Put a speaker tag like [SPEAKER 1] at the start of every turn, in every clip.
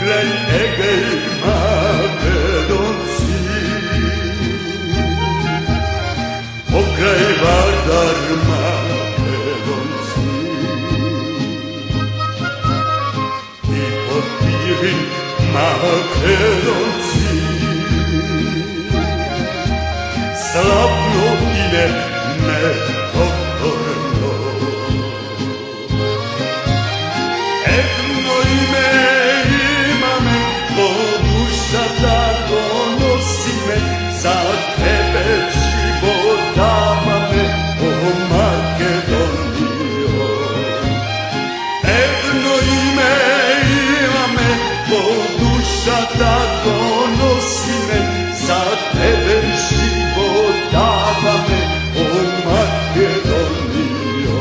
[SPEAKER 1] pokraj Egej Makedonci, pokraj Vardar Makedonci i pod Pirin Makedonci slavno ime nepokorno. Jedno ime imame, ko duša tako nosi me, za tebe život dava me, o Makedonijo. Jedno ime imame, ko duša tako nosi me, za tebe život dava me, o Makedonijo.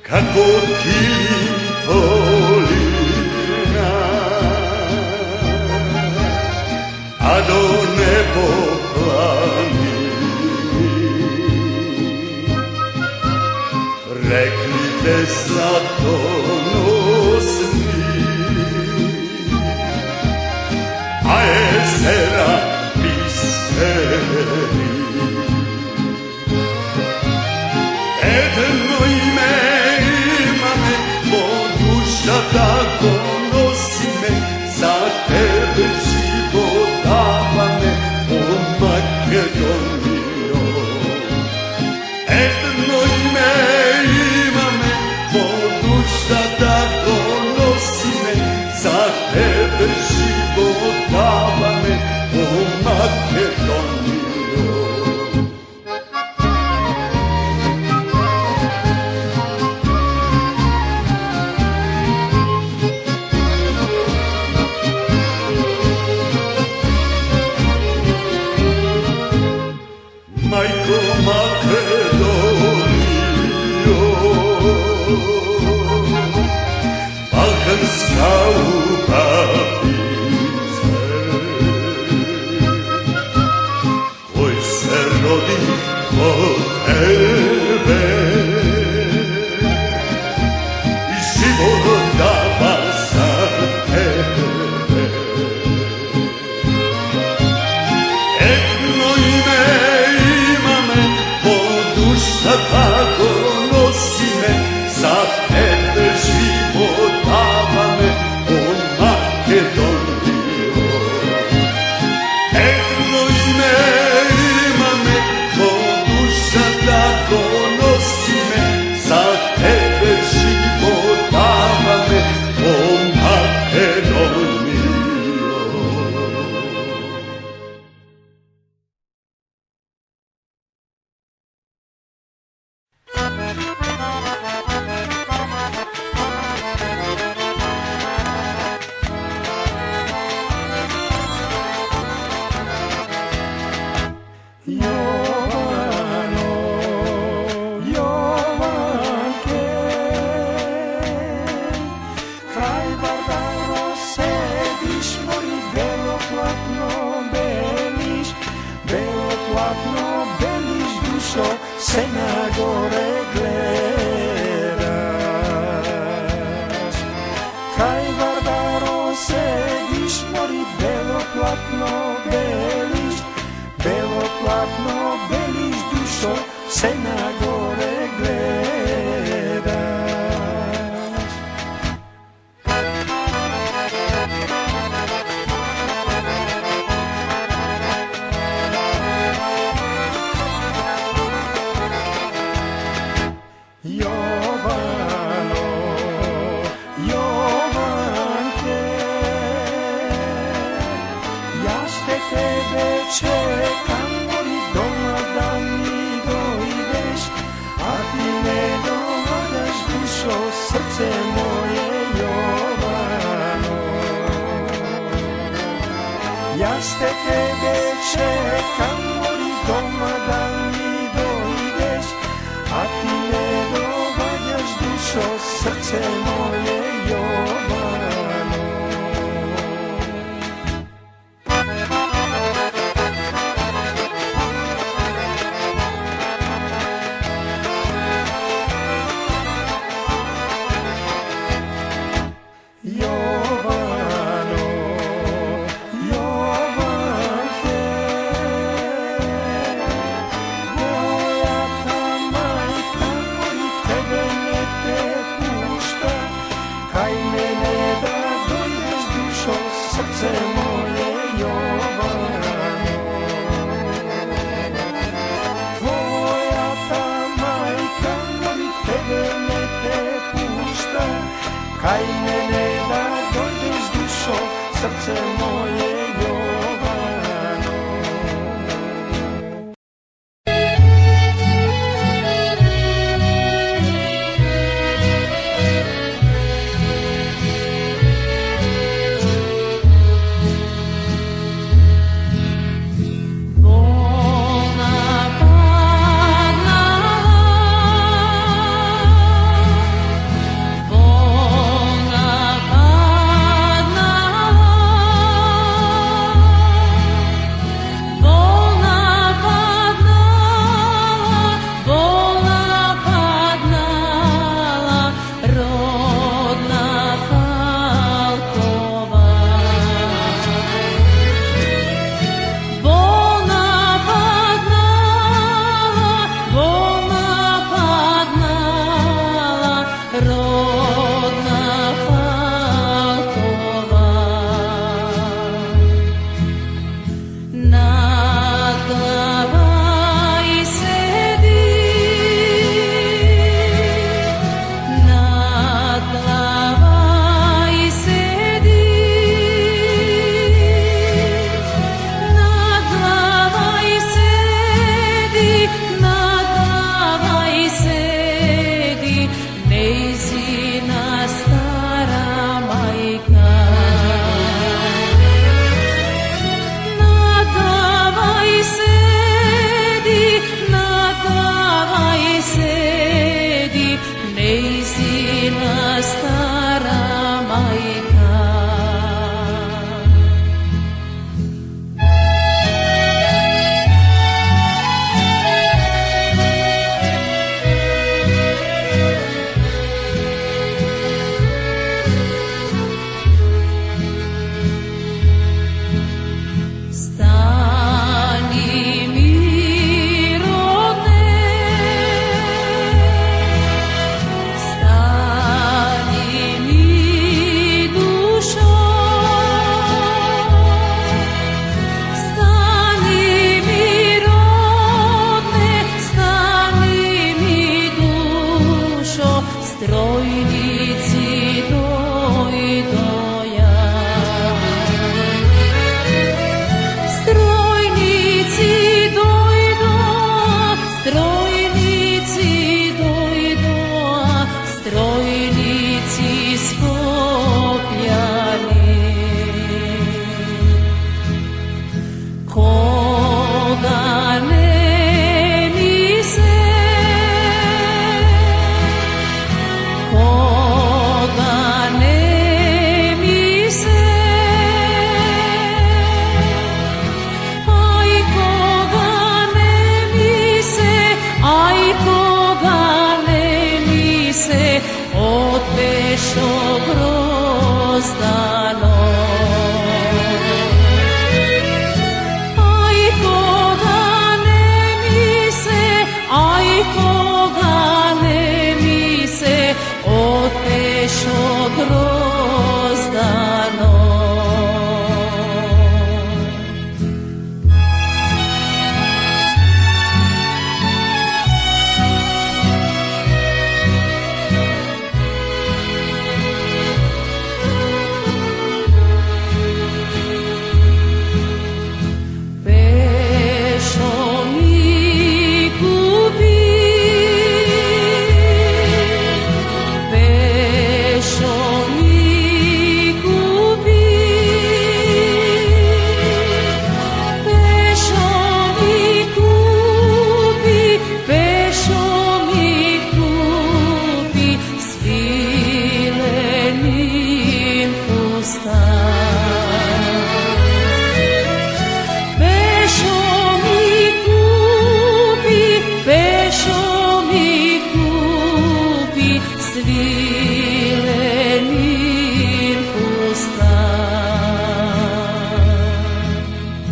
[SPEAKER 1] Kako kilim polina, a do nebo planini, rekli te zlatonosni, a jezera bisteri. Jedno ime imame, ko duša tako nosi me, za tebe život dava me, o Makedonijo. Jedno ime imame, ko duša tako nosi me, za tebe život dava me, o Makedonijo. Majko Makedonijo, balkanska upravice, koji se rodi od tebe i život dava za tebe. Jedno ime tako nosi me, za tebe život dava me, o Makedonijo. Jedno ime imame, ko duša tako nosi me, za tebe život dava me, o Makedonijo.
[SPEAKER 2] Se na gore gledaš, kraj Vardaro sediš, mori belo platno beliš dušo, se na gore gledaš. Čekam, mori doma da mi dojdeš, a ti ne dovadaš dušo, srce moje Jovano. Ja ste tebe čekam, mori doma da mi dojdeš, a ti ne dovadaš dušo, srce moje Jovano. срце моје Јовано. Твојата мајка моли тебе не те пушта, кај мене да дојдеш душо, срце моје Јовано.
[SPEAKER 3] Отвешо грозда